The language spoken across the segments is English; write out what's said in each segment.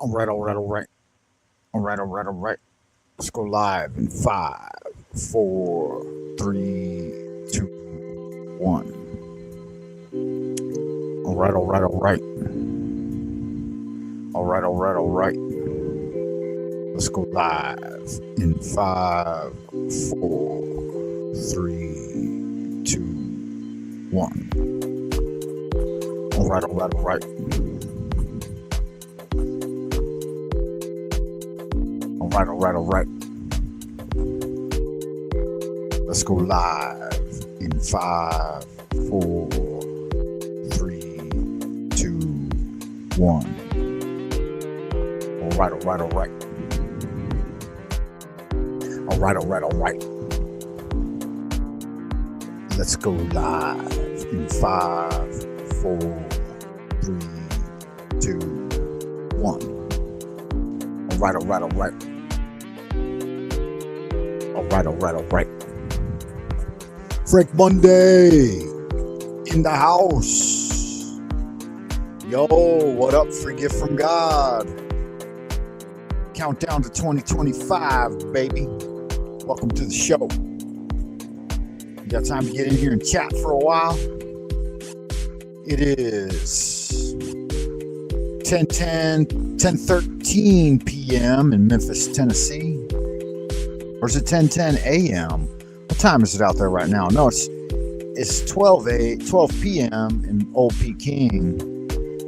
All right, all right, all right. All right, all right, all right. Let's go live in 5, 4, 3, 2, 1. All right, all right, all right. All right, all right, all right. Let's go live in 5, 4, 3, 2, 1. All right, all right, all right. All right, all right, all right. Let's go live in 5, 4, 3, 2, 1. All right, all right, all right. All right, all right, all right. Let's go live in 5, 4, 3, 2, 1. All right, all right, all right. All right, all right, all right. Frank Monday in the house. Yo, what up? Free gift from God. Countdown to 2025, baby. Welcome to the show. You got time to get in here and chat for a while? It is 10:13 p.m. in Memphis, Tennessee. Or is it 10:10 a.m.? What time is it out there right now? No, it's 12 p.m. in Old Peking.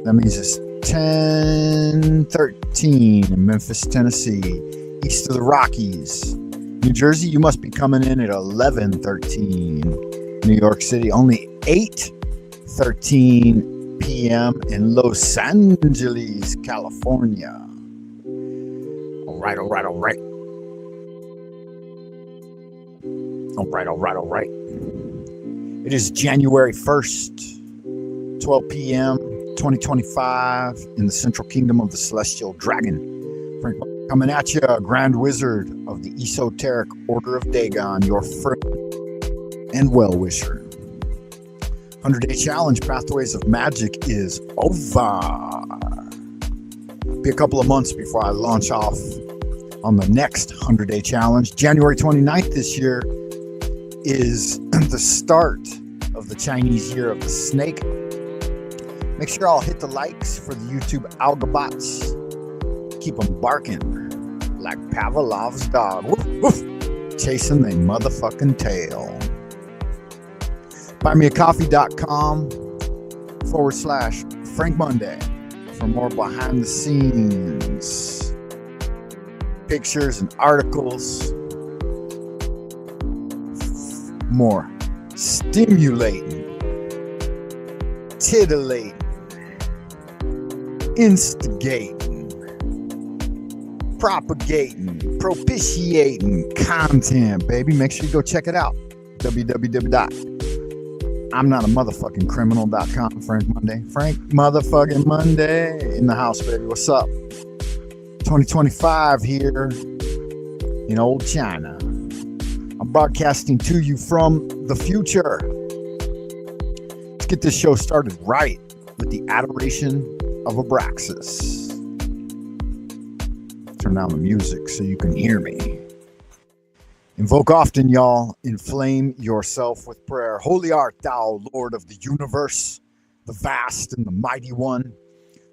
That means it's 10:13 in Memphis, Tennessee, east of the Rockies. New Jersey, you must be coming in at 11:13. New York City, only 8:13 p.m. in Los Angeles, California. All right, all right, all right. All right, all right, all right. It is January 1st, 12 p.m., 2025, in the Central Kingdom of the Celestial Dragon. Frank coming at you, Grand Wizard of the Esoteric Order of Dagon, your friend and well-wisher. 100-Day Challenge, Pathways of Magic is over. Be a couple of months before I launch off on the next 100-Day Challenge. January 29th this year is the start of the Chinese Year of the Snake. Make sure I'll hit the likes for the YouTube algobots. Keep them barking like Pavlov's dog. Woof, woof. Chasing their motherfucking tail. BuyMeACoffee.com/Frank Monday for more behind the scenes pictures and articles. More stimulating, titillating, instigating, propagating, propitiating content, baby. Make sure you go check it out. www.I'mNotAMotherfuckingCriminal.com. Frank Monday. Frank motherfucking Monday in the house, baby. What's up? 2025 here in old China. I'm broadcasting to you from the future. Let's get this show started right with the adoration of Abraxas. Turn down the music so you can hear me. Invoke often, y'all. Inflame yourself with prayer. Holy art thou, Lord of the universe, the vast and the mighty one,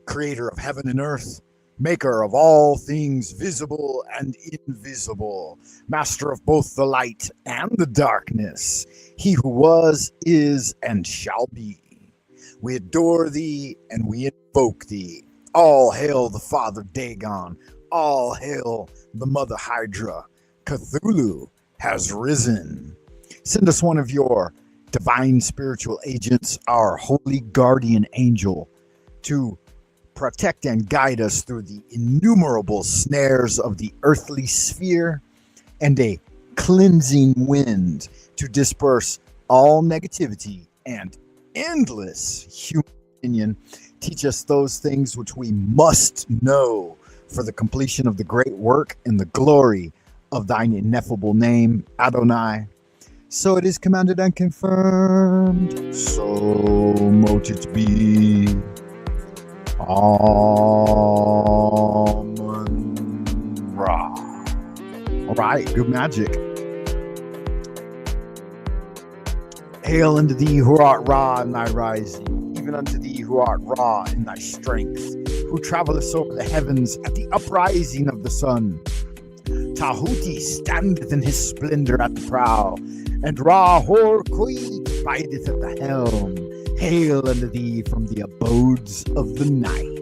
creator of heaven and earth, maker of all things visible and invisible, master of both the light and the darkness, he who was, is, and shall be. We adore thee and we invoke thee. All hail the Father Dagon. All hail the Mother Hydra. Cthulhu has risen. Send us one of your divine spiritual agents, our holy guardian angel, to protect and guide us through the innumerable snares of the earthly sphere, and a cleansing wind to disperse all negativity and endless human opinion. Teach us those things which we must know for the completion of the great work and the glory of thine ineffable name, Adonai. So it is commanded and confirmed. So mote it be. Amen. right, good magic. Hail unto thee who art Ra in thy rising, even unto thee who art Ra in thy strength, who travellest over the heavens at the uprising of the sun. Tahuti standeth in his splendor at the prow, and Ra Hor Kui bideth at the helm. Hail unto thee from the abodes of the night.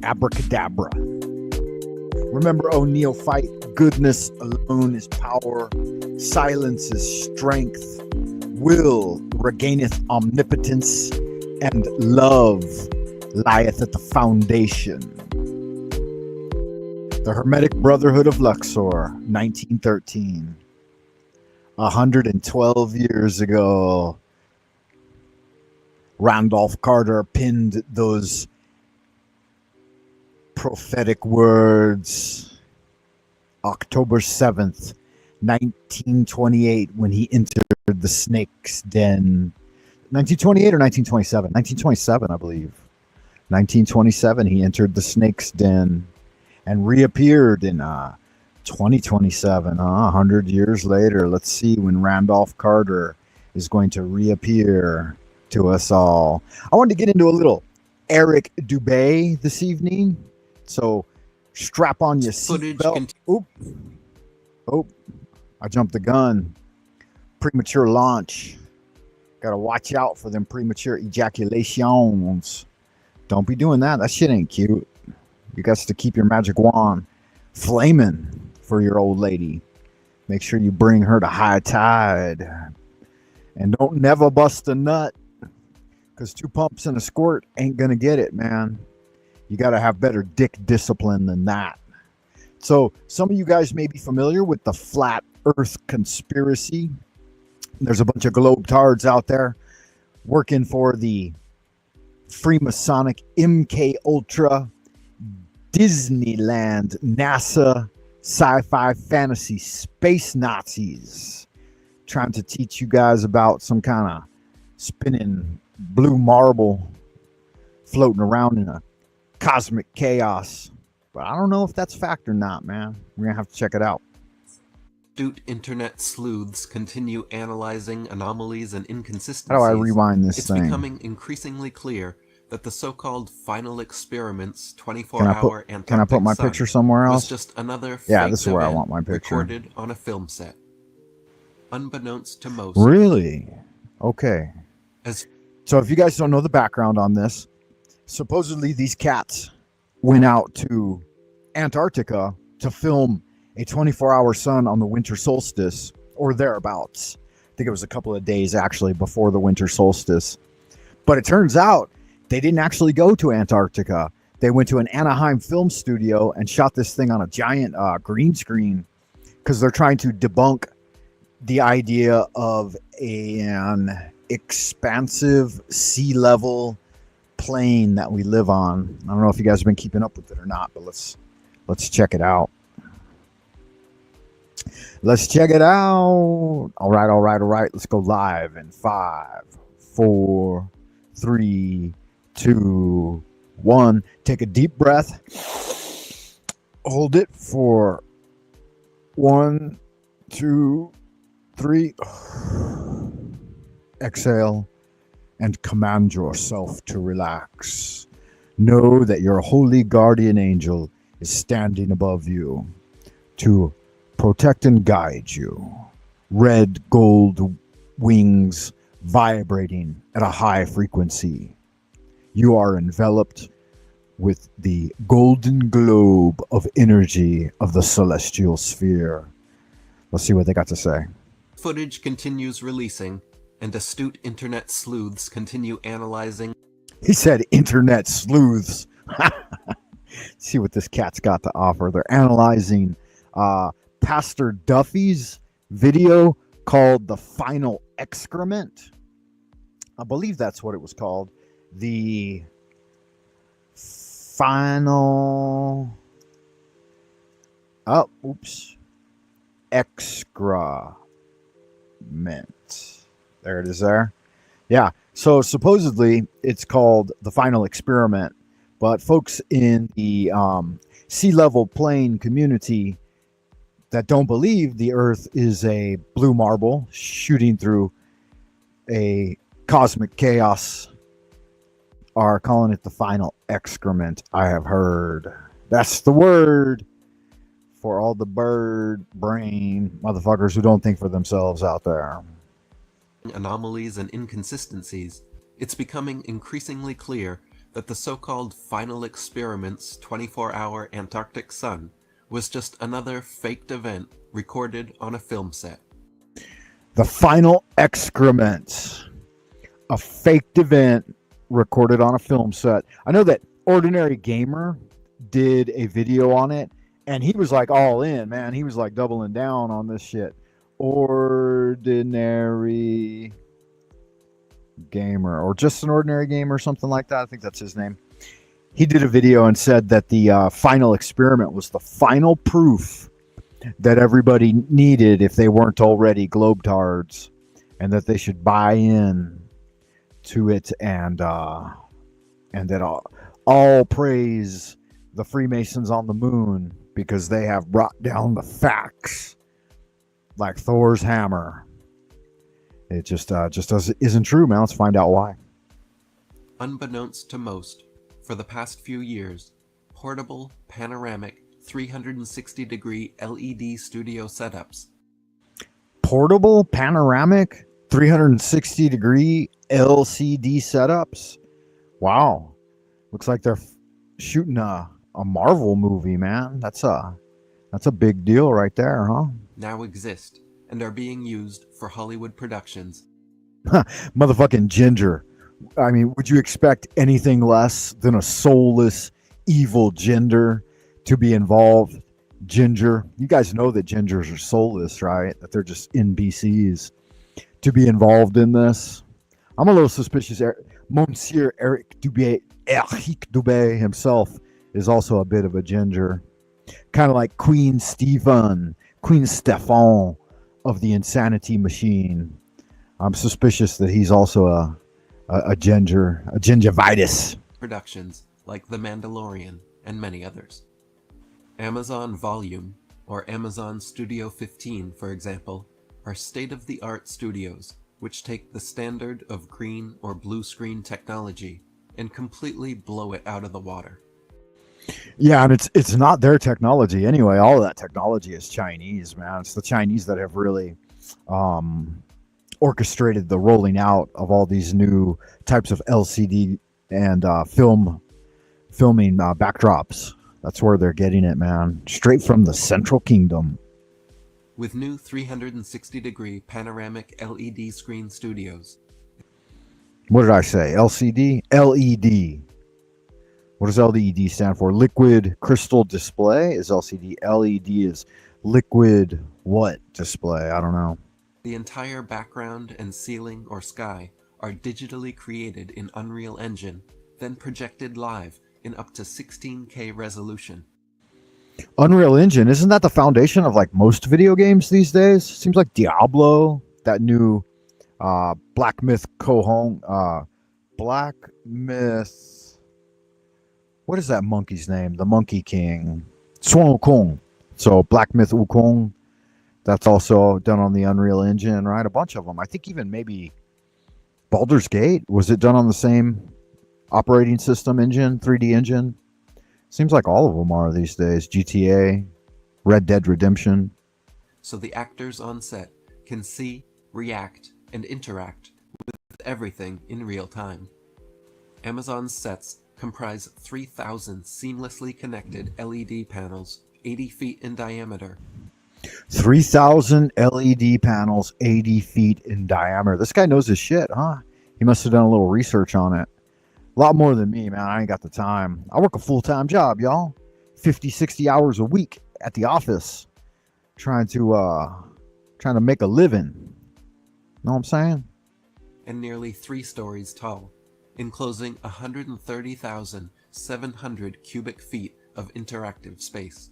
Abracadabra. Remember, O neophyte, goodness alone is power, silence is strength, will regaineth omnipotence, and love lieth at the foundation. The Hermetic Brotherhood of Luxor, 1913. 112 years ago, Randolph Carter penned those prophetic words. October 7th, 1928, when he entered the snake's den. 1928 or 1927? 1927, I believe. 1927, he entered the snake's den and reappeared in 2027, 100 years later. Let's see when Randolph Carter is going to reappear to us all. I wanted to get into a little Eric Dubé this evening, so strap on your seatbelt. Oh, I jumped the gun. Premature launch. Got to watch out for them premature ejaculations. Don't be doing that. That shit ain't cute. You got to keep your magic wand flaming for your old lady. Make sure you bring her to high tide. And don't never bust a nut, because 2 pumps and a squirt ain't going to get it, man. You got to have better dick discipline than that. So some of you guys may be familiar with the flat earth conspiracy. There's a bunch of globetards out there working for the Freemasonic MK Ultra, Disneyland, NASA, sci-fi, fantasy, space Nazis, trying to teach you guys about some kind of spinning blue marble floating around in a cosmic chaos. But I don't know if that's fact or not, man. We're going to have to check it out. Astute internet sleuths continue analyzing anomalies and inconsistencies. How do I rewind this thing? It's becoming increasingly clear that the so-called final experiments 24-hour Antarctic Can I put my picture somewhere else? Was just another yeah, this is where I want my picture. Recorded on a film set. Unbeknownst to most. Really? Okay. So if you guys don't know the background on this, supposedly these cats went out to Antarctica to film a 24-hour sun on the winter solstice, or thereabouts. I think it was a couple of days actually before the winter solstice. But it turns out they didn't actually go to Antarctica. They went to an Anaheim film studio and shot this thing on a giant green screen, because they're trying to debunk the idea of an expansive sea level plane that we live on. I don't know if you guys have been keeping up with it or not, but let's check it out. Let's check it out. All right. Let's go live in 5, 4, 3, 2, 1. Take a deep breath. Hold it for 1, 2, 3. Exhale and command yourself to relax. Know that your holy guardian angel is standing above you to protect and guide you. Red gold wings vibrating at a high frequency. You are enveloped with the golden globe of energy of the celestial sphere. Let's see what they got to say. Footage continues releasing, and astute internet sleuths continue analyzing. He said internet sleuths. See what this cat's got to offer. They're analyzing Pastor Duffy's video called The Final Excrement. I believe that's what it was called. The Final... Excrement. There it is there. Yeah. So supposedly it's called The Final Experiment. But folks in the sea level plane community that don't believe the Earth is a blue marble shooting through a cosmic chaos are calling it the final excrement. I have heard. That's the word for all the bird brain motherfuckers who don't think for themselves out there. Anomalies and inconsistencies, it's becoming increasingly clear that the so-called Final Experiment's 24-hour Antarctic sun was just another faked event recorded on a film set. The final excrement, a faked event recorded on a film set. I know that Ordinary Gamer did a video on it, and he was like all in, man. He was like doubling down on this shit. Ordinary Gamer, or just an Ordinary Gamer, or something like that. I think that's his name. He did a video and said that the final experiment was the final proof that everybody needed if they weren't already globetards, and that they should buy in to it, and that all praise the Freemasons on the moon because they have brought down the facts like Thor's hammer. It just isn't true, man. Let's find out why. Unbeknownst to most, for the past few years, portable, panoramic, 360-degree LED studio setups. Portable, panoramic, 360-degree LCD setups? Wow. Looks like they're shooting a Marvel movie, man. That's a big deal right there, huh? Now exist and are being used for Hollywood productions. Motherfucking Ginger. I mean, would you expect anything less than a soulless, evil Ginger to be involved? Ginger. You guys know that Gingers are soulless, right? That they're just NPCs. To be involved in this, I'm a little suspicious. Monsieur Eric Dubé himself is also a bit of a Ginger. Kind of like Queen Stefan of the Insanity Machine. I'm suspicious that he's also a ginger, a gingivitis. Productions like The Mandalorian and many others. Amazon Volume, or Amazon Studio 15, for example, are state-of-the-art studios which take the standard of green or blue screen technology and completely blow it out of the water. Yeah, and it's not their technology anyway. All of that technology is Chinese, man. It's the Chinese that have really orchestrated the rolling out of all these new types of LCD and filming backdrops. That's where they're getting it, man. Straight from the Central Kingdom. With new 360-degree panoramic LED screen studios. What did I say? LCD? LED. What does LED stand for? Liquid crystal display is LCD. LED is liquid what display? I don't know. The entire background and ceiling or sky are digitally created in Unreal Engine, then projected live in up to 16K resolution. Unreal Engine, isn't that the foundation of like most video games these days? Seems like Diablo, that new Black Myth Black Myth. What is that monkey's name? The Monkey King. Sun Wukong. So Black Myth Wukong. That's also done on the Unreal Engine, right? A bunch of them. I think even maybe Baldur's Gate. Was it done on the same operating system engine, 3D engine? Seems like all of them are these days. GTA, Red Dead Redemption. So the actors on set can see, react, and interact with everything in real time. Amazon's sets comprise 3,000 seamlessly connected LED panels, 80 feet in diameter. 3,000 LED panels, 80 feet in diameter. This guy knows his shit, huh? He must have done a little research on it. A lot more than me, man. I ain't got the time. I work a full-time job, y'all. 50, 60 hours a week at the office. Trying to make a living. Know what I'm saying? And nearly 3 stories tall, enclosing 130,700 cubic feet of interactive space.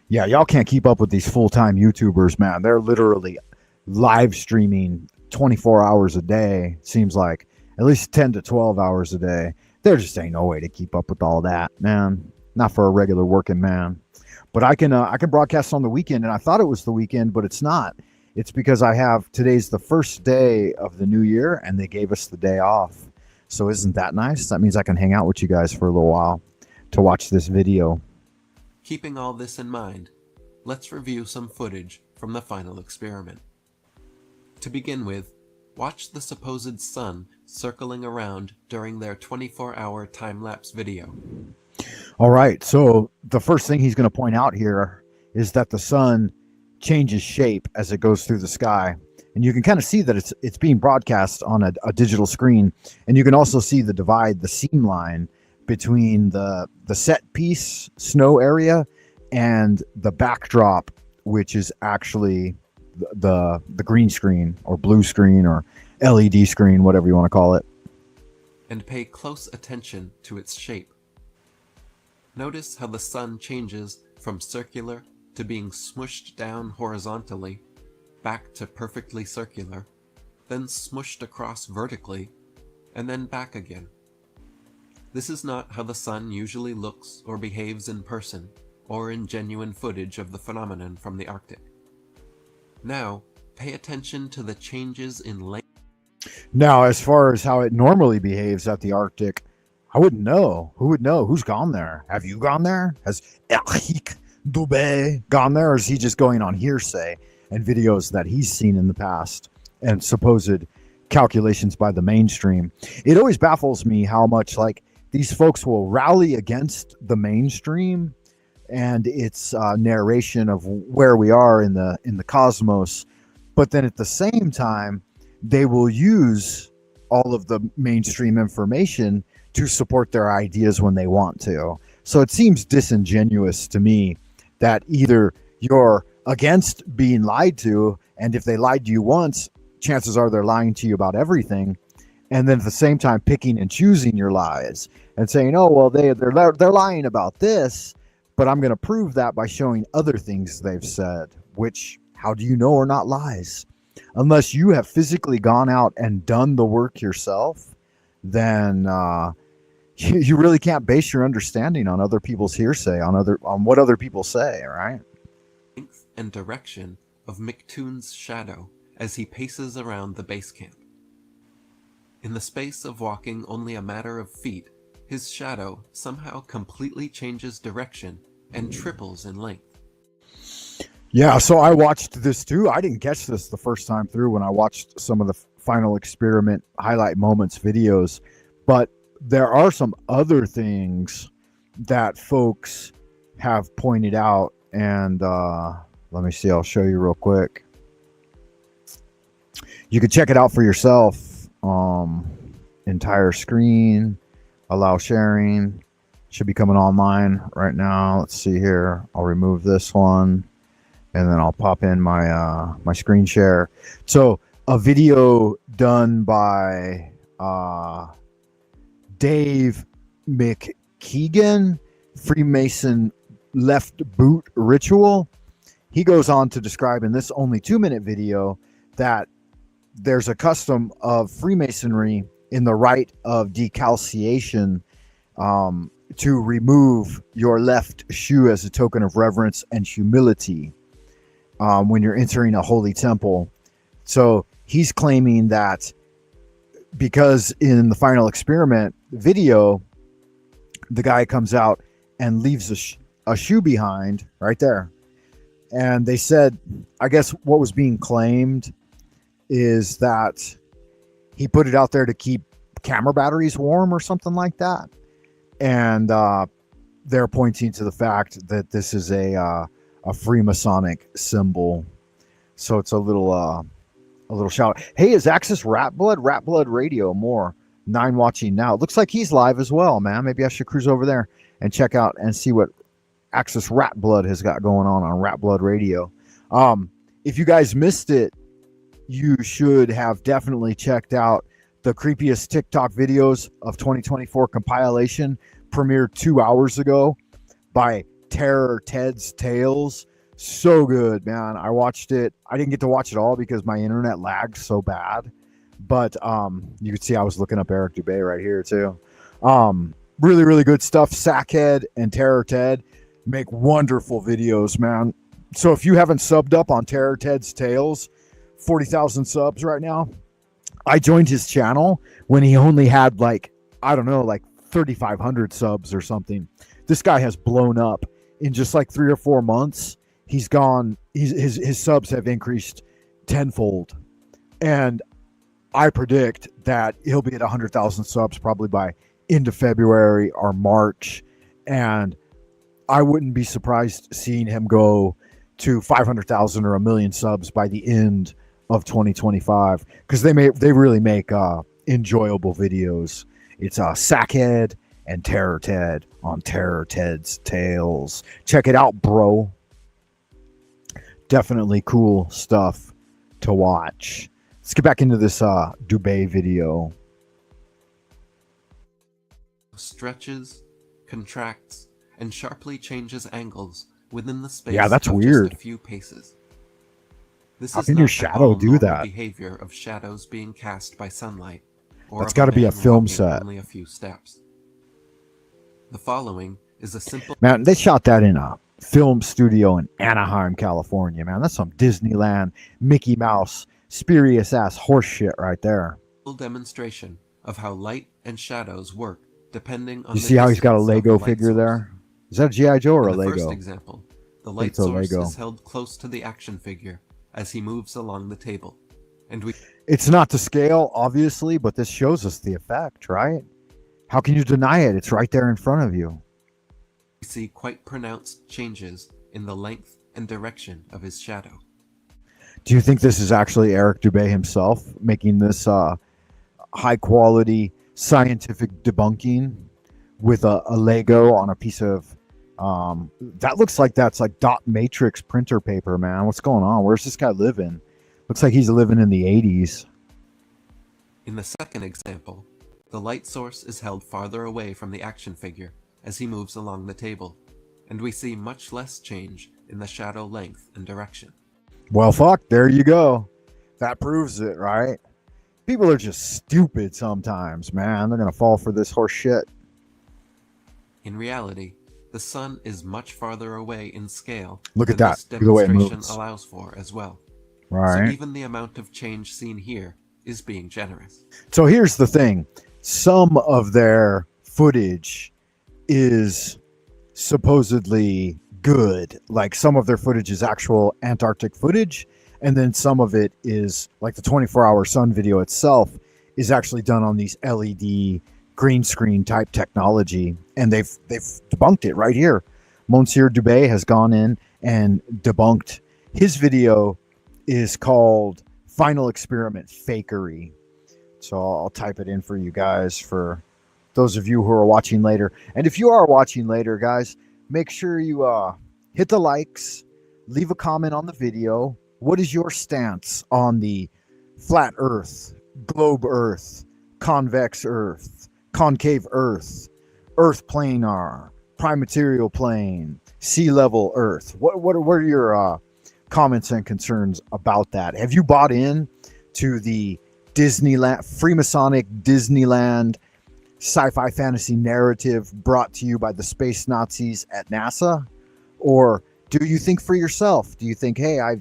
Yeah, y'all can't keep up with these full-time YouTubers, man. They're literally live streaming 24 hours a day, seems like. At least 10 to 12 hours a day. There just ain't no way to keep up with all that, man. not for a regular working man. But I can broadcast on the weekend, and I thought it was the weekend, but it's not. It's because today's the first day of the new year, and they gave us the day off. So isn't that nice? That means I can hang out with you guys for a little while to watch this video. Keeping all this in mind, let's review some footage from the final experiment. To begin with, watch the supposed sun circling around during their 24-hour time-lapse video. All right, so the first thing he's going to point out here is that the sun changes shape as it goes through the sky. And you can kind of see that it's being broadcast on a digital screen. And you can also see the divide, the seam line between the set piece snow area and the backdrop, which is actually the green screen or blue screen or LED screen, whatever you want to call it. And pay close attention to its shape. Notice how the sun changes from circular to being smushed down horizontally, back to perfectly circular, then smushed across vertically, and then back again. This is not how the sun usually looks or behaves in person, or in genuine footage of the phenomenon from the Arctic. Now, pay attention to the changes in length. Now, as far as how it normally behaves at the Arctic, I wouldn't know. Who would know? Who's gone there? Have you gone there? Has Eric Dubé gone there? Or is he just going on hearsay and videos that he's seen in the past and supposed calculations by the mainstream? It always baffles me how much like these folks will rally against the mainstream and its narration of where we are in the cosmos, but then at the same time they will use all of the mainstream information to support their ideas when they want to. So it seems disingenuous to me that either you're against being lied to, and if they lied to you once, chances are they're lying to you about everything, and then at the same time picking and choosing your lies and saying, oh, well, they're lying about this, but I'm going to prove that by showing other things they've said, which, how do you know are not lies? Unless you have physically gone out and done the work yourself, then you really can't base your understanding on other people's hearsay, on what other people say, right? Length and direction of McToon's shadow as he paces around the base camp. In the space of walking only a matter of feet, his shadow somehow completely changes direction and triples in length. Yeah, so I watched this too. I didn't catch this the first time through when I watched some of the final experiment highlight moments videos, but there are some other things that folks have pointed out, and let me see, I'll show you real quick. You can check it out for yourself. Entire screen, allow sharing, should be coming online right now. Let's see here. I'll remove this one, and then I'll pop in my my screen share. So a video done by Dave McKeegan, Freemason left boot ritual. He goes on to describe in this only 2-minute video that there's a custom of Freemasonry in the rite of decalciation to remove your left shoe as a token of reverence and humility when you're entering a holy temple. So he's claiming that because in the final experiment video, the guy comes out and leaves a shoe behind right there. And they said, I guess what was being claimed is that he put it out there to keep camera batteries warm or something like that. And they're pointing to the fact that this is a Freemasonic symbol. So it's a little shout. Hey, is Axis Rat Blood Radio more 9 watching now? It looks like he's live as well, man. Maybe I should cruise over there and check out and see what Axis Rat Blood has got going on Rat Blood Radio. If you guys missed it, you should have definitely checked out the creepiest TikTok videos of 2024 compilation, premiered 2 hours ago by Terror Ted's Tales. So good, man. I watched it. I didn't get to watch it all because my internet lagged so bad, but you could see I was looking up Eric Dubé right here too. Really, really good stuff. Sackhead and Terror Ted make wonderful videos, man. So if you haven't subbed up on Terror Ted's Tales, 40,000 subs right now. I joined his channel when he only had like, I don't know, like 3,500 subs or something. This guy has blown up in just like 3 or 4 months. He's gone, his subs have increased tenfold. And I predict that he'll be at 100,000 subs probably by end of February or March. And I wouldn't be surprised seeing him go to 500,000 or a million subs by the end of 2025, because they really make enjoyable videos. It's Sackhead and Terror Ted on Terror Ted's Tales. Check it out, bro. Definitely cool stuff to watch. Let's get back into this Dubé video. Stretches, contracts, and sharply changes angles within the space. Yeah, that's of weird. Just a few paces. This How is can not your at shadow all do normal that? behavior of shadows being cast by sunlight, or That's of got to be a man film walking set. only a few steps. The following is a simple. Man, they shot that in a film studio in Anaheim, California, man. That's some Disneyland, Mickey Mouse, spurious ass horse shit right there. Demonstration of how light and shadows work depending on You the see how he's got a distance of the Lego light figure source. there? Is that a G.I. Joe or a In the first Lego? example, the think light it's a source Lego. is held close to the action figure as he moves along the table, and we It's not to scale, obviously, but this shows us the effect, right? How can you deny it? It's right there in front of you. see quite pronounced changes in the length and direction of his shadow. Do you think this is actually Eric Dubé himself making this high quality scientific debunking with a Lego on a piece of that looks like that's like dot matrix printer paper, man? What's going on? Where's this guy living? Looks like he's living in the 80s. In the second example, the light source is held farther away from the action figure as he moves along the table, and we see much less change in the shadow length and direction. Well, fuck, there you go. That proves it, right? People are just stupid sometimes, man. They're gonna fall for this horse shit. In reality, the sun is much farther away in scale Look at than that. this Look at the way it demonstration moves. allows for as well. Right. So even the amount of change seen here is being generous. So here's the thing. Some of their footage is supposedly good. Like some of their footage is actual Antarctic footage, and then some of it is like the 24-hour sun video itself is actually done on these LED green screen type technology, and they've debunked it right here. Monsieur Dubé has gone in and debunked. His video is called Final Experiment Fakery. So I'll type it in for you guys, for those of you who are watching later. And if you are watching later, guys, make sure you hit the likes, leave a comment on the video. What is your stance on the flat Earth, globe Earth, convex Earth, concave Earth, Earth planar, prime material plane, sea level Earth? What are your comments and concerns about that? Have you bought in to the Disneyland, Freemasonic Disneyland sci-fi fantasy narrative brought to you by the space Nazis at NASA? Or do you think for yourself? Do you think, hey, I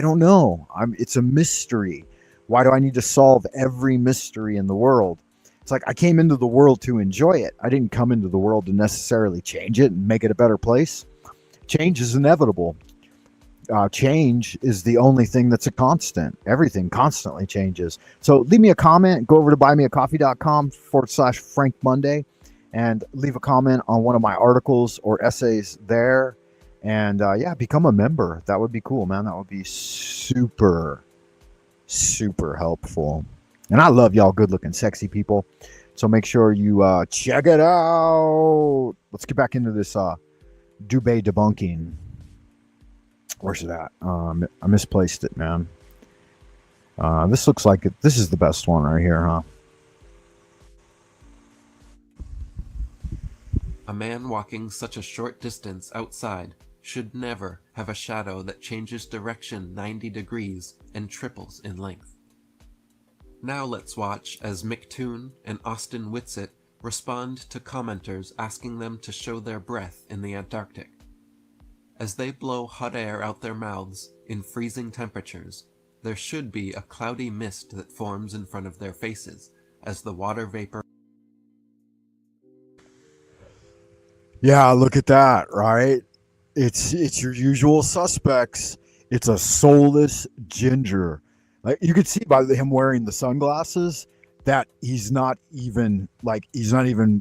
don't know. It's a mystery. Why do I need to solve every mystery in the world? It's like I came into the world to enjoy it. I didn't come into the world to necessarily change it and make it a better place. Change is inevitable. Change is the only thing that's a constant. Everything constantly changes. So leave me a comment. Go over to buymeacoffee.com/Frank Monday and leave a comment on one of my articles or essays there. And yeah, become a member. That would be cool, man. That would be super, super helpful. And I love y'all good looking, sexy people. So make sure you check it out. Let's get back into this Dubé debunking. Where's it at? I misplaced it, man. This looks like it. This is the best one right here, huh? A man walking such a short distance outside should never have a shadow that changes direction 90 degrees and triples in length. Now let's watch as Mick Toon and Austin Whitsitt respond to commenters asking them to show their breath in the Antarctic. As they blow hot air out their mouths in freezing temperatures, there should be a cloudy mist that forms in front of their faces as the water vapor. Yeah, look at that, right? It's your usual suspects. It's a soulless ginger. Like you could see by him wearing the sunglasses that he's not even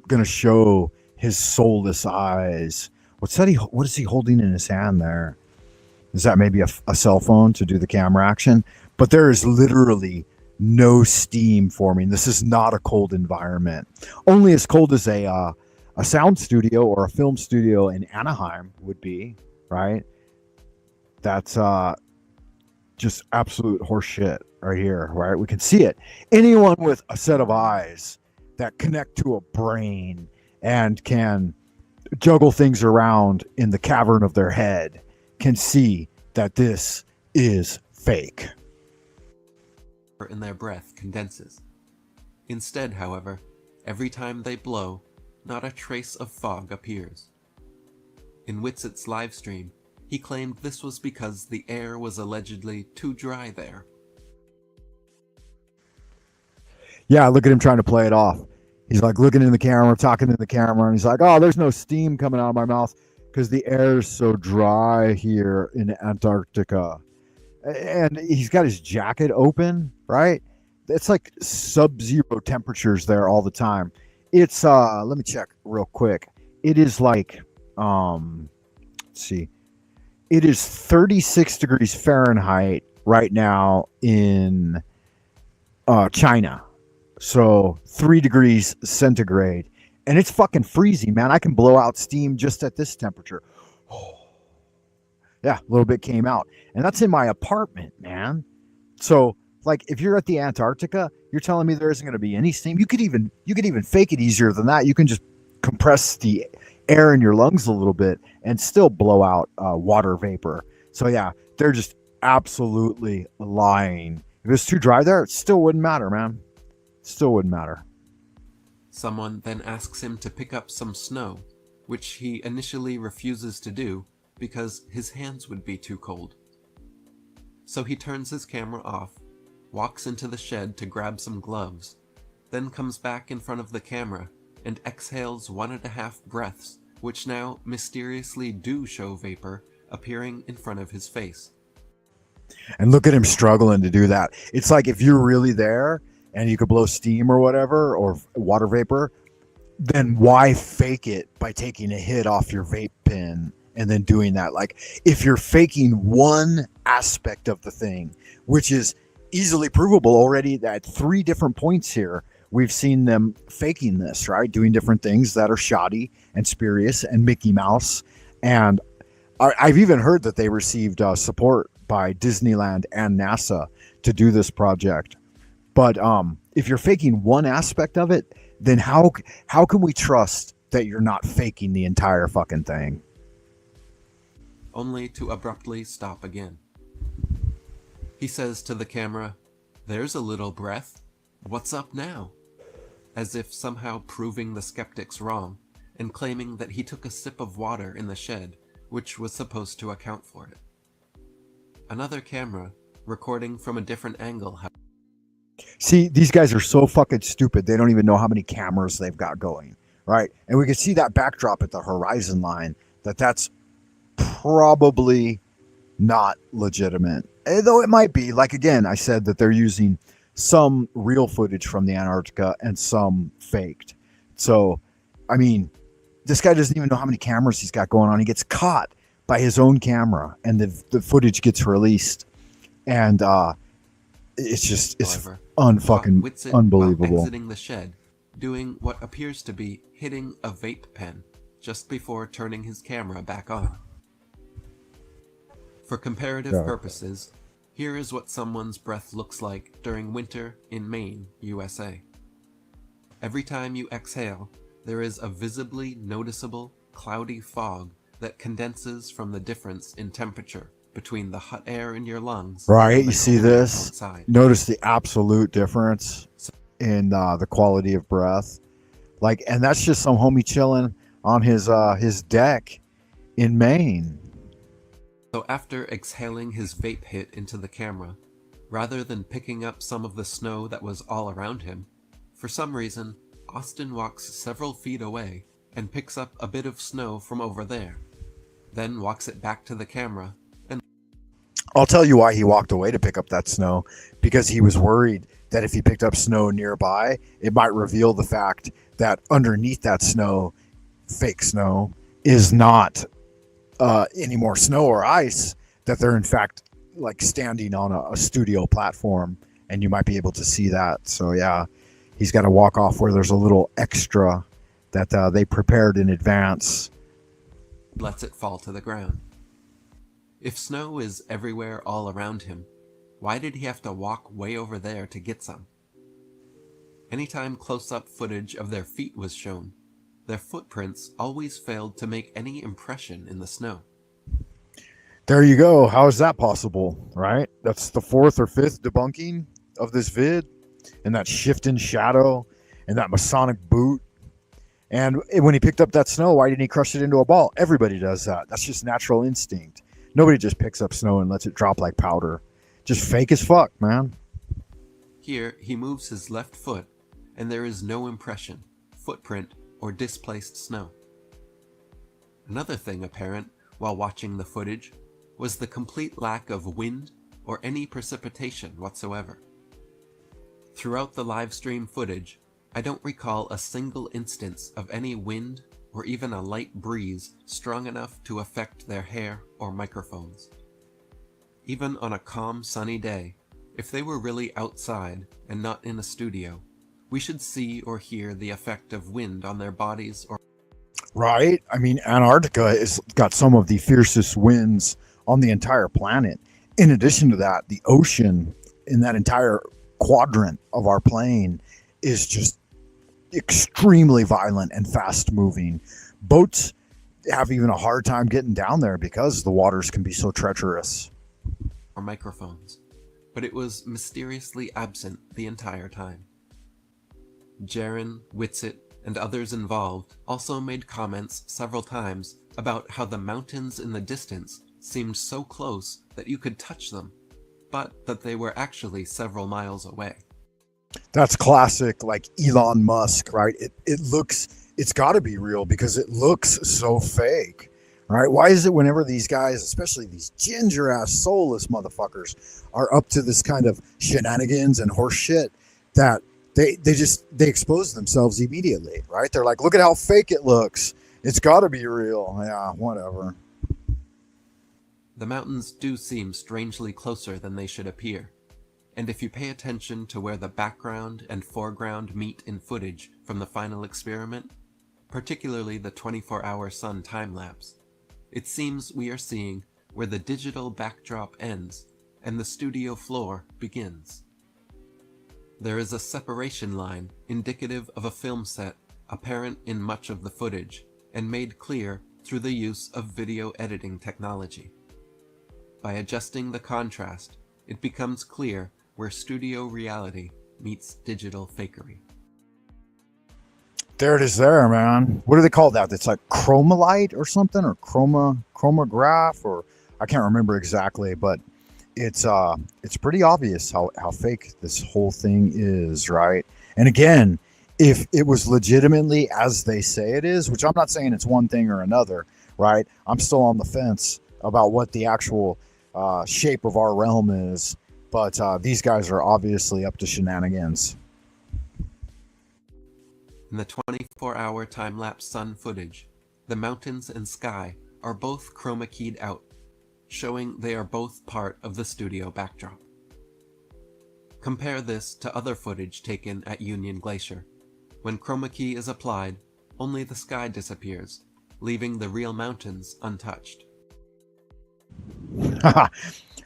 gonna show his soulless eyes. What's that? What is he holding in his hand there? Is that maybe a cell phone to do the camera action? But there is literally no steam forming. This is not a cold environment. Only as cold as a sound studio or a film studio in Anaheim would be, right? That's just absolute horseshit right here, right? We can see it. Anyone with a set of eyes that connect to a brain and can juggle things around in the cavern of their head can see that this is fake. In their breath condenses. Instead, however, every time they blow, not a trace of fog appears. In Witset's livestream, he claimed this was because the air was allegedly too dry there. Yeah, look at him trying to play it off. He's like looking in the camera, talking in the camera, and he's like, oh, there's no steam coming out of my mouth because the air is so dry here in Antarctica. And he's got his jacket open, right? It's like sub-zero temperatures there all the time. It's let me check real quick. It is like let's see. It is 36 degrees Fahrenheit right now in China. So 3 degrees centigrade. And it's fucking freezing, man. I can blow out steam just at this temperature. Yeah, a little bit came out. And that's in my apartment, man. So, like, if you're at the Antarctica, you're telling me there isn't going to be any steam? You could even fake it easier than that. You can just compress the air in your lungs a little bit and still blow out water vapor. So, yeah, they're just absolutely lying. If it's too dry there, it still wouldn't matter, man. Still wouldn't matter. Someone then asks him to pick up some snow, which he initially refuses to do because his hands would be too cold. So he turns his camera off, walks into the shed to grab some gloves, then comes back in front of the camera and exhales 1.5 breaths, which now mysteriously do show vapor appearing in front of his face. And look at him struggling to do that. It's like if you're really there and you could blow steam or whatever, or water vapor, then why fake it by taking a hit off your vape pen and then doing that? Like, if you're faking one aspect of the thing, which is easily provable already at 3 different points here, we've seen them faking this, right? Doing different things that are shoddy and spurious and Mickey Mouse. And I've even heard that they received support by Disneyland and NASA to do this project. But if you're faking one aspect of it, then how can we trust that you're not faking the entire fucking thing? Only to abruptly stop again. He says to the camera, "There's a little breath. What's up now?" As if somehow proving the skeptics wrong, and claiming that he took a sip of water in the shed, which was supposed to account for it. Another camera, recording from a different angle. See, these guys are so fucking stupid. They don't even know how many cameras they've got going, right? And we can see that backdrop at the horizon line, that's probably not legitimate. Though it might be. Like, again, I said that they're using some real footage from the Antarctica and some faked. So, I mean, this guy doesn't even know how many cameras he's got going on. He gets caught by his own camera, and the footage gets released. And it's unfucking unbelievable. Exiting the shed, doing what appears to be hitting a vape pen just before turning his camera back on. For comparative purposes, here is what someone's breath looks like during winter in Maine, USA. Every time you exhale, there is a visibly noticeable cloudy fog that condenses from the difference in temperature between the hot air in your lungs. Right, you see this? Outside. Notice the absolute difference in the quality of breath. Like, and that's just some homie chilling on his deck in Maine. So after exhaling his vape hit into the camera, rather than picking up some of the snow that was all around him, for some reason, Austin walks several feet away and picks up a bit of snow from over there, then walks it back to the camera and... I'll tell you why he walked away to pick up that snow, because he was worried that if he picked up snow nearby, it might reveal the fact that underneath that snow, fake snow, is not any more snow or ice, that they're in fact like standing on a studio platform, and you might be able to see that. So yeah, he's got to walk off where there's a little extra that they prepared in advance. lets it fall to the ground. If snow is everywhere all around him, why did he have to walk way over there to get some? Anytime close-up footage of their feet was shown, their footprints always failed to make any impression in the snow. There you go. How is that possible, right? That's the fourth or fifth debunking of this vid, and that shift in shadow, and that Masonic boot. And when he picked up that snow, why didn't he crush it into a ball? Everybody does that. That's just natural instinct. Nobody just picks up snow and lets it drop like powder. Just fake as fuck, man. Here, he moves his left foot, and there is no impression, footprint, or displaced snow. Another thing apparent while watching the footage was the complete lack of wind or any precipitation whatsoever. Throughout the livestream footage, I don't recall a single instance of any wind or even a light breeze strong enough to affect their hair or microphones. Even on a calm, sunny day, if they were really outside and not in a studio, we should see or hear the effect of wind on their bodies or... Right? I mean, Antarctica has got some of the fiercest winds on the entire planet. In addition to that, the ocean in that entire quadrant of our plane is just extremely violent and fast moving. Boats have even a hard time getting down there because the waters can be so treacherous. or microphones, but it was mysteriously absent the entire time. Jaren, Whitsitt, and others involved also made comments several times about how the mountains in the distance seemed so close that you could touch them, but that they were actually several miles away. That's classic, like Elon Musk, right? It's got to be real because it looks so fake, right? Why is it whenever these guys, especially these ginger ass soulless motherfuckers, are up to this kind of shenanigans and horse shit, that they expose themselves immediately, right? They're like, look at how fake it looks. It's got to be real. Yeah, whatever. The mountains do seem strangely closer than they should appear, and if you pay attention to where the background and foreground meet in footage from the final experiment, particularly the 24-hour sun time-lapse, it seems we are seeing where the digital backdrop ends and the studio floor begins. There is a separation line indicative of a film set apparent in much of the footage and made clear through the use of video editing technology. By adjusting the contrast, it becomes clear where studio reality meets digital fakery. There it is there, man. What do they call that? It's like chromolite or something, or chromograph, or I can't remember exactly, but it's pretty obvious how fake this whole thing is, right? And again, if it was legitimately as they say it is, which I'm not saying it's one thing or another, right? I'm still on the fence about what the actual shape of our realm is, but these guys are obviously up to shenanigans. In the 24-hour time-lapse sun footage, the mountains and sky are both chroma keyed out, showing they are both part of the studio backdrop. Compare this to other footage taken at Union Glacier. When chroma key is applied, only the sky disappears, leaving the real mountains untouched.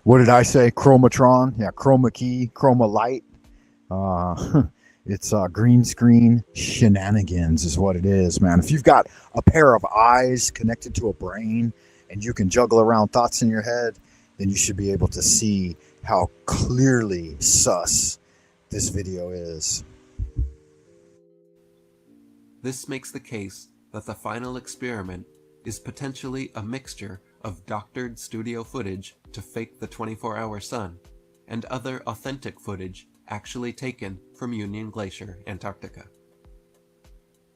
What did I say? Chromatron? Yeah, chroma key, chroma light. It's green screen shenanigans is what it is, man. If you've got a pair of eyes connected to a brain and you can juggle around thoughts in your head, then you should be able to see how clearly sus this video is. This makes the case that the final experiment is potentially a mixture of doctored studio footage to fake the 24-hour sun, and other authentic footage actually taken from Union Glacier, Antarctica.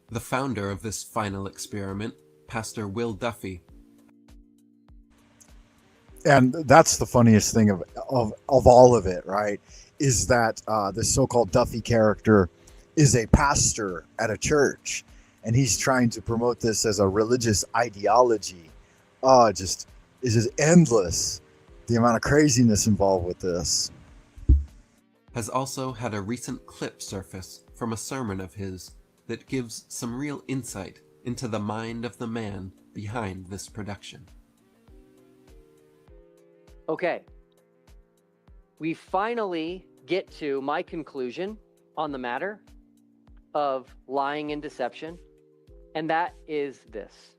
The founder of this final experiment, Pastor Will Duffy. And that's the funniest thing of all of it, right? Is that this so-called Duffy character is a pastor at a church, and he's trying to promote this as a religious ideology. Just is just endless, the amount of craziness involved with this. Has also had a recent clip surface from a sermon of his that gives some real insight into the mind of the man behind this production. Okay, we finally get to my conclusion on the matter of lying and deception, and that is this.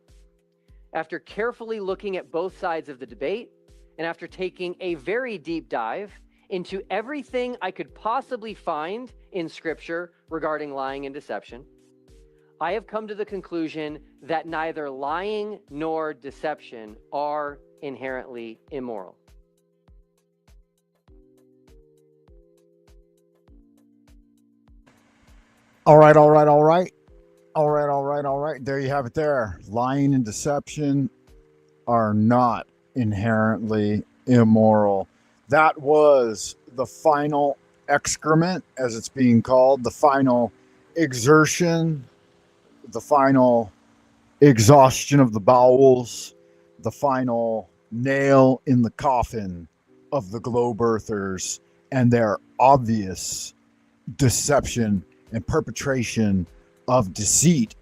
After carefully looking at both sides of the debate, and after taking a very deep dive into everything I could possibly find in Scripture regarding lying and deception, I have come to the conclusion that neither lying nor deception are inherently immoral. All right. There you have it there. Lying and deception are not inherently immoral. That was the final excrement, as it's being called, the final exertion, the final exhaustion of the bowels, the final nail in the coffin of the globe earthers and their obvious deception and perpetration of deceit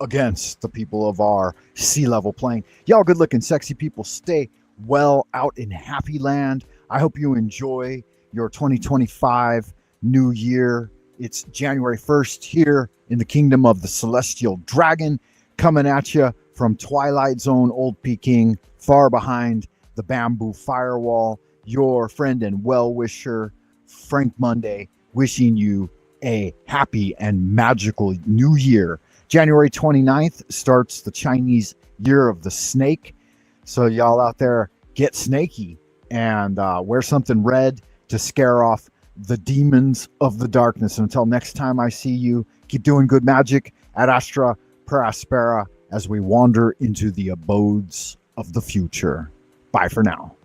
against the people of our sea level plane. Y'all good looking, sexy people, stay well out in happy land. I hope you enjoy your 2025 new year. It's January 1st here in the kingdom of the Celestial Dragon, coming at you from Twilight Zone, Old Peking, far behind the bamboo firewall. Your friend and well-wisher, Frank Monday, wishing you a happy and magical new year. January 29th starts the Chinese Year of the Snake. So y'all out there, get snaky and wear something red to scare off the demons of the darkness. Until next time I see you, keep doing good magic ad astra per aspera as we wander into the abodes of the future. Bye for now.